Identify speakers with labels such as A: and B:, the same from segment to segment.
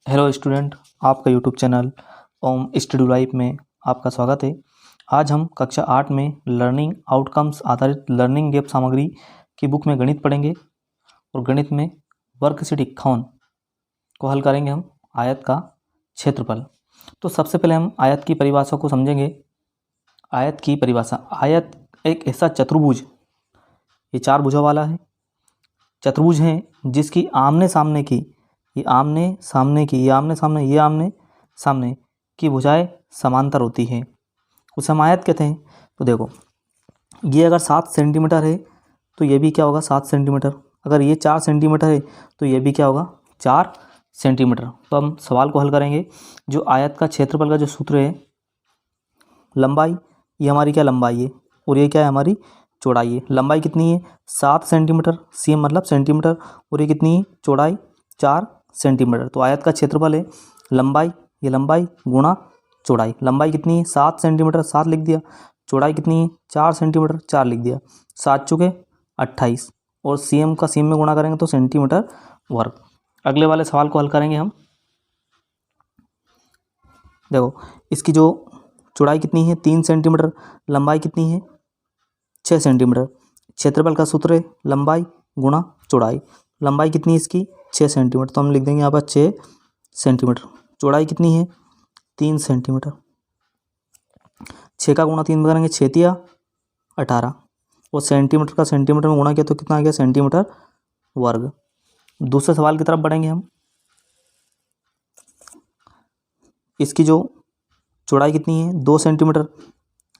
A: Hello student, आपका YouTube channel ओम study life में आपका स्वागत है। आज हम कक्षा 8 में लर्निंग आउटकम्स आधारित लर्निंग गैप सामग्री की बुक में गणित पढ़ेंगे और गणित में वर्कशीट 51 को हल करेंगे हम आयत का क्षेत्रफल। तो सबसे पहले हम आयत की परिभाषा को समझेंगे। आयत की परिभाषा, आयत एक ऐसा चतुर्भुज, ये 4 भुजा वाला है, चतुर्भुज है जिसकी आमने सामने की भुजाएं समांतर होती है, उसे हम आयत कहते हैं। तो देखो, ये अगर 7 सेंटीमीटर है तो ये भी क्या होगा 7 सेंटीमीटर। अगर ये 4 सेंटीमीटर है तो ये भी क्या होगा 4 सेंटीमीटर। तो हम सवाल को हल करेंगे। जो आयत का क्षेत्रफल का जो सूत्र है, लंबाई, ये हमारी क्या लंबाई है और ये क्या है हमारी चौड़ाई है। लंबाई कितनी है 7 सेंटीमीटर, सीएम मतलब सेंटीमीटर, और ये कितनी है चौड़ाई 4 सेंटीमीटर। तो आयत का क्षेत्रफल है लंबाई, ये लंबाई गुणा चौड़ाई। लंबाई कितनी है 7 सेंटीमीटर, 7 लिख दिया। चौड़ाई कितनी है 4 सेंटीमीटर, 4 लिख दिया। 7 चुके 28, और सीएम का सीएम में गुणा करेंगे तो सेंटीमीटर वर्ग। अगले वाले सवाल को हल करेंगे हम। देखो, इसकी जो चौड़ाई कितनी है 3 सेंटीमीटर, लंबाई कितनी है 6 सेंटीमीटर। क्षेत्रफल का सूत्र है लंबाई गुणा चौड़ाई। लंबाई कितनी है इसकी 6 सेंटीमीटर, तो हम लिख देंगे यहाँ पर 6 सेंटीमीटर। चौड़ाई कितनी है 3 सेंटीमीटर। 6 का गुणा 3 में करेंगे 6 तिया 18, और सेंटीमीटर का सेंटीमीटर में गुणा किया तो कितना आ गया सेंटीमीटर वर्ग। दूसरे सवाल की तरफ बढ़ेंगे हम। इसकी जो चौड़ाई कितनी है 2 सेंटीमीटर,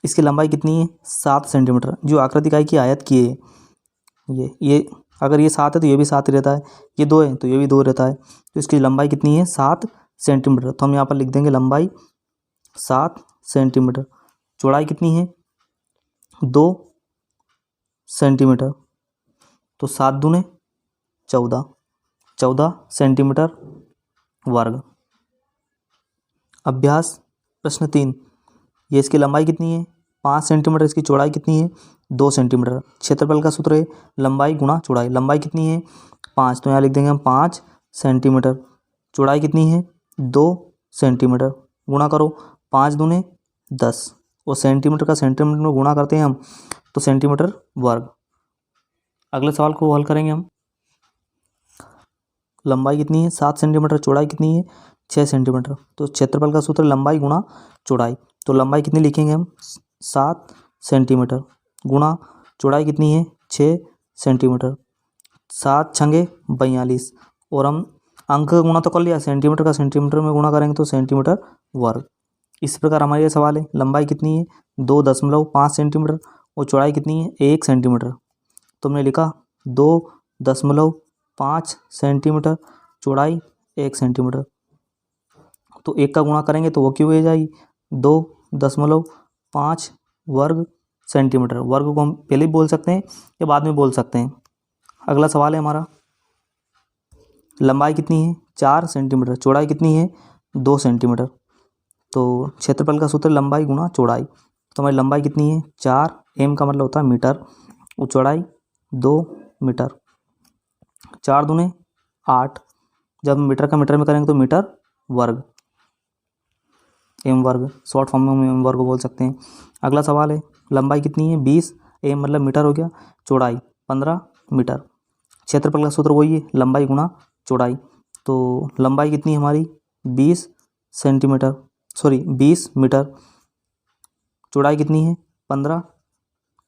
A: इसकी लंबाई कितनी है 7 सेंटीमीटर। जो आकृति इकाई की आयत की है, ये अगर ये 7 है तो ये भी 7 ही रहता है, ये 2 है तो ये भी 2 रहता है। तो इसकी लंबाई कितनी है 7 सेंटीमीटर। तो हम यहाँ पर लिख देंगे लंबाई 7 सेंटीमीटर। चौड़ाई कितनी है 2 सेंटीमीटर, तो 7 दूने 14 सेंटीमीटर वर्ग। अभ्यास प्रश्न 3, ये इसकी लंबाई कितनी है 5 सेंटीमीटर, इसकी चौड़ाई कितनी है 2 सेंटीमीटर। क्षेत्रफल का सूत्र है लंबाई गुणा चौड़ाई। लंबाई कितनी है 5, तो यहाँ लिख देंगे हम 5 सेंटीमीटर। चौड़ाई कितनी है 2 सेंटीमीटर। गुणा करो 5 दूने 10, और सेंटीमीटर का सेंटीमीटर में गुणा करते हैं हम तो सेंटीमीटर वर्ग। अगले सवाल को हल करेंगे हम। लंबाई कितनी है 7 सेंटीमीटर, चौड़ाई कितनी है 6 सेंटीमीटर। तो क्षेत्रफल का सूत्र लंबाई गुणा चौड़ाई। तो लंबाई कितनी लिखेंगे हम 7 सेंटीमीटर, गुणा चौड़ाई कितनी है 6 सेंटीमीटर। 7 छंगे 42, और हम अंक का गुणा तो कर लिया, सेंटीमीटर का सेंटीमीटर में गुणा करेंगे तो सेंटीमीटर वर्ग। इस प्रकार हमारा ये सवाल है। लंबाई कितनी है 2.5 सेंटीमीटर, और चौड़ाई कितनी है 1 सेंटीमीटर। तो हमने लिखा 2.5 सेंटीमीटर, चौड़ाई 1 सेंटीमीटर। तो 1 का गुणा करेंगे तो वो क्यों हो जाएगी 2.5 वर्ग सेंटीमीटर। वर्ग को हम पहले भी बोल सकते हैं या बाद में बोल सकते हैं। अगला सवाल है हमारा, लंबाई कितनी है 4 सेंटीमीटर, चौड़ाई कितनी है 2 सेंटीमीटर। तो क्षेत्रफल का सूत्र लंबाई गुणा चौड़ाई। तो हमारी लंबाई कितनी है 4, एम का मतलब होता है मीटर, और चौड़ाई 2 मीटर। 4 दूने 8, जब मीटर का मीटर में करेंगे तो मीटर वर्ग, एम वर्ग, शॉर्ट फॉर्म में हम एम वर्ग बोल सकते हैं। अगला सवाल है, लंबाई कितनी है 20, एम मतलब मीटर हो गया, चौड़ाई 15 मीटर। क्षेत्रफल का सूत्र वही है लंबाई गुणा चौड़ाई। तो लंबाई कितनी है हमारी 20 मीटर। चौड़ाई कितनी है 15,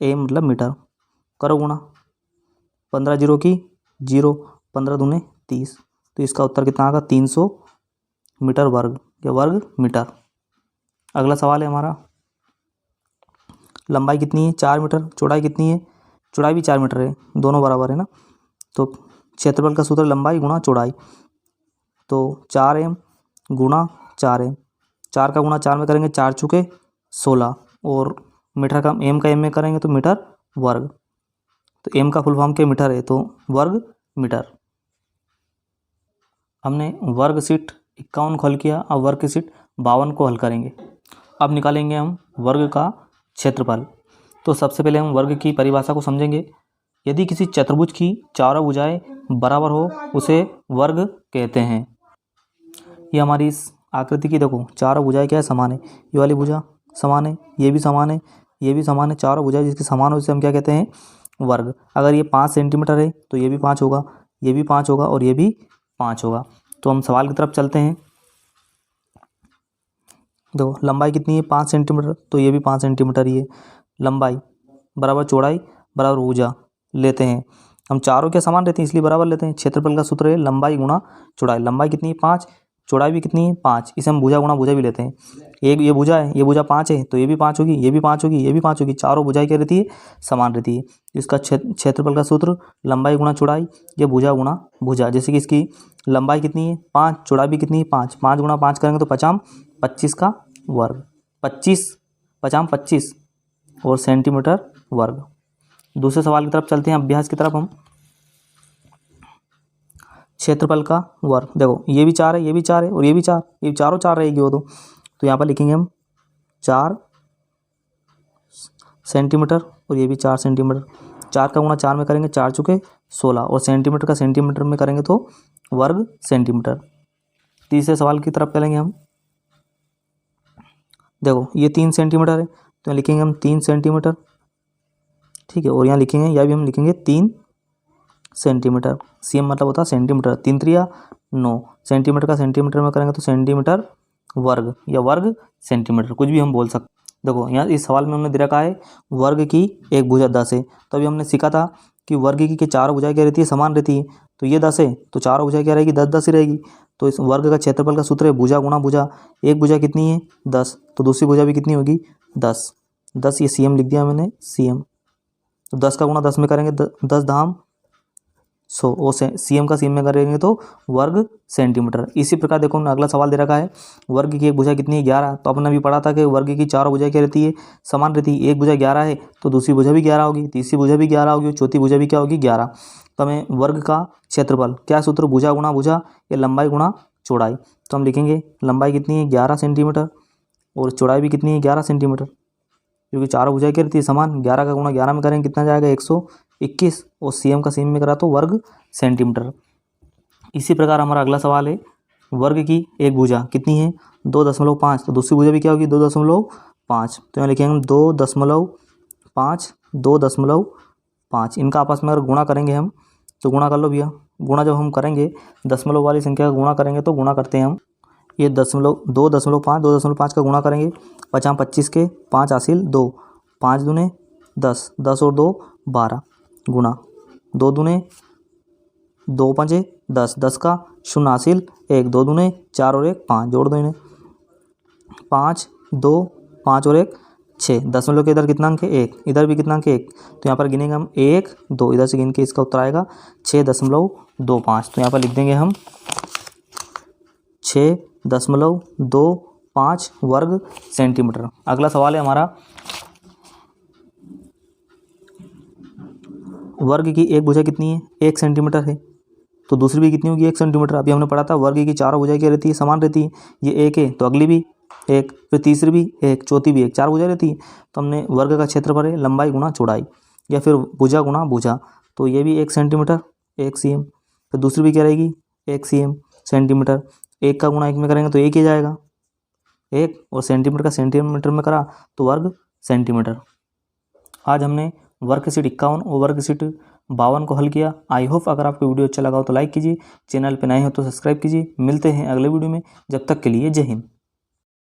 A: एम मतलब मीटर। करो गुणा, 15 जीरो की 0, 15 दूने 30। तो इसका उत्तर कितना आएगा 300 मीटर वर्ग, या वर्ग मीटर। अगला सवाल है हमारा, लंबाई कितनी है 4 मीटर, चौड़ाई कितनी है, चौड़ाई भी 4 मीटर है, दोनों बराबर है ना। तो क्षेत्रफल का सूत्र लंबाई गुणा चौड़ाई। तो 4m गुणा 4m, 4 का गुणा 4 में करेंगे 4 चुके 16, और मीटर का एम में करेंगे तो मीटर वर्ग। तो एम का फुल फॉर्म के मीटर है, तो वर्ग मीटर। हमने वर्कशीट 51 को हल किया। अब वर्कशीट 52 को हल करेंगे। अब निकालेंगे हम वर्ग का क्षेत्रफल। तो सबसे पहले हम वर्ग की परिभाषा को समझेंगे। यदि किसी चतुर्भुज की चारों भुजाएं बराबर हो उसे वर्ग कहते हैं। ये हमारी इस आकृति की देखो चारों भुजाएं क्या है, समान है। ये वाली भुजा समान है, ये भी समान है, ये भी समान है। चारों भुजाएं जिसकी समान हो उसे हम क्या कहते हैं, वर्ग। अगर ये 5 सेंटीमीटर है तो ये भी 5 होगा, ये भी 5 होगा और ये भी 5 होगा। तो हम सवाल की तरफ चलते हैं। देखो लंबाई कितनी है, 5 सेंटीमीटर, तो ये भी 5 सेंटीमीटर ही है। लंबाई बराबर चौड़ाई बराबर भुजा लेते हैं। हम चारों के समान रहते हैं इसलिए बराबर लेते हैं। क्षेत्रफल का सूत्र है लंबाई गुणा चौड़ाई। लंबाई कितनी है 5, चौड़ाई भी कितनी है 5, इसे हम भुजा गुणा भुजा भी लेते हैं। एक ये भुजा है, ये भुजा 5 है तो ये भी 5 होगी, ये भी 5 होगी, ये भी 5 होगी। चारों भुजाएं क्या रहती है, समान रहती है। इसका क्षेत्रफल का सूत्र लंबाई गुणा चौड़ाई, ये भुजा गुणा भुजा। जैसे कि इसकी लंबाई कितनी है 5, चौड़ाई भी कितनी है 5, 5 गुणा 5 करेंगे तो 25 का वर्ग, 25 और सेंटीमीटर वर्ग। दूसरे सवाल की तरफ चलते हैं, अभ्यास की तरफ हम। क्षेत्रफल का वर्ग, देखो ये भी 4 है, ये भी 4 है और ये भी 4, ये चारों 4 रहेगी वो तो यहाँ पर लिखेंगे हम 4 सेंटीमीटर और ये भी 4 सेंटीमीटर। 4 का गुणा 4 में करेंगे 4 चुके 16 और सेंटीमीटर का सेंटीमीटर में करेंगे तो वर्ग सेंटीमीटर। तीसरे सवाल की तरफ चलेंगे हम। देखो ये 3 सेंटीमीटर है तो यहाँ लिखेंगे हम 3 सेंटीमीटर, ठीक है। और यहाँ लिखेंगे, या भी हम लिखेंगे 3 सेंटीमीटर। सीएम मतलब होता है सेंटीमीटर, 3 3 9, सेंटीमीटर का सेंटीमीटर में करेंगे तो सेंटीमीटर वर्ग या वर्ग सेंटीमीटर, कुछ भी हम बोल सकते। देखो यहाँ इस सवाल में हमने दे रखा है वर्ग की एक भुजा 10 है, तो अभी हमने सीखा था कि वर्ग की चारों भुजाएं क्या रहती है, समान रहती है। तो ये 10 है तो चारों भुजाएं क्या रहेगी, 10 10 ही रहेगी। तो इस वर्ग का क्षेत्रफल का सूत्र है भुजा गुणा भुजा। एक भुजा कितनी है 10, तो दूसरी भुजा भी कितनी होगी 10, 10 ये सीएम लिख दिया मैंने, सीएम। तो 10 का गुणा 10 में करेंगे 10 धाम 100 और सीएम का सीएम में करेंगे तो वर्ग सेंटीमीटर। इसी प्रकार देखो हमने अगला सवाल दे रखा है वर्ग की एक भुजा कितनी है 11। तो अपन ने अभी पढ़ा था कि वर्ग की चारों भुजाएं क्या रहती है, समान रहती है। एक भुजा 11 है तो दूसरी भुजा भी 11 होगी, तीसरी भुजा भी 11 होगी, चौथी भुजा भी क्या होगी 11। तो हमें वर्ग का क्षेत्रफल क्या सूत्र, भुजा गुणा भुजा या लंबाई गुणा चौड़ाई। तो हम लिखेंगे लंबाई कितनी है 11 सेंटीमीटर और चौड़ाई भी कितनी है 11 सेंटीमीटर, क्योंकि चारों भुजाएं क्या रहती है समान। 11 का गुणा 11 में करेंगे कितना जाएगा 121 और सीएम का सीएम में करा तो वर्ग सेंटीमीटर। इसी प्रकार हमारा अगला सवाल है वर्ग की एक भुजा कितनी है 2.5, तो दूसरी भुजा भी क्या होगी 2.5। तो यहाँ लिखेंगे हम 2.5, 2.5। इनका आपस में अगर गुणा करेंगे हम तो गुणा कर लो भैया। गुणा जब हम करेंगे दशमलव वाली संख्या का गुणा करेंगे तो गुणा करते हैं हम। ये 2.5 का गुणा करेंगे 50 25 के 5 हासिल 2, 5 दूने 10, 10 और 2 12 गुणा 2 दूने 2 पंजे 10, 10 का 0 हासिल 1, 2 दूने 4 और 1 5, जोड़ दो इन्हें 5 2 5 और 1 6। दशमलव के इधर कितना अंक है 1, इधर भी कितना अंक है 1, तो यहाँ पर गिनेंगे हम 1 2, इधर से गिन के इसका उत्तर आएगा 6.25। तो यहाँ पर लिख देंगे हम 6.25 वर्ग सेंटीमीटर। अगला सवाल है हमारा वर्ग की एक भुजा कितनी है 1 सेंटीमीटर है, तो दूसरी भी कितनी होगी 1 सेंटीमीटर। अभी हमने पढ़ा था वर्ग की चारों भुजाएं क्या रहती है, समान रहती है। ये 1 है तो अगली भी 1, फिर तीसरी भी 1, चौथी भी 1, 4 भुजाएं रहती है। तो हमने वर्ग का क्षेत्रफल है लंबाई गुणा चौड़ाई या फिर भुजा गुणा भुजा। तो ये भी 1 सेंटीमीटर 1 सीएम, फिर दूसरी भी क्या रहेगी 1 सीएम सेंटीमीटर। 1 का गुणा 1 में करेंगे तो 1 ही जाएगा 1, और सेंटीमीटर का सेंटीमीटर में करा तो वर्ग सेंटीमीटर। आज हमने वर्कशीट 51 और वर्कशीट 52 को हल किया। आई होप अगर आपको वीडियो अच्छा लगा हो तो लाइक कीजिए, चैनल पर नए हो तो सब्सक्राइब कीजिए। मिलते हैं अगले वीडियो में, जब तक के लिए जय हिंद।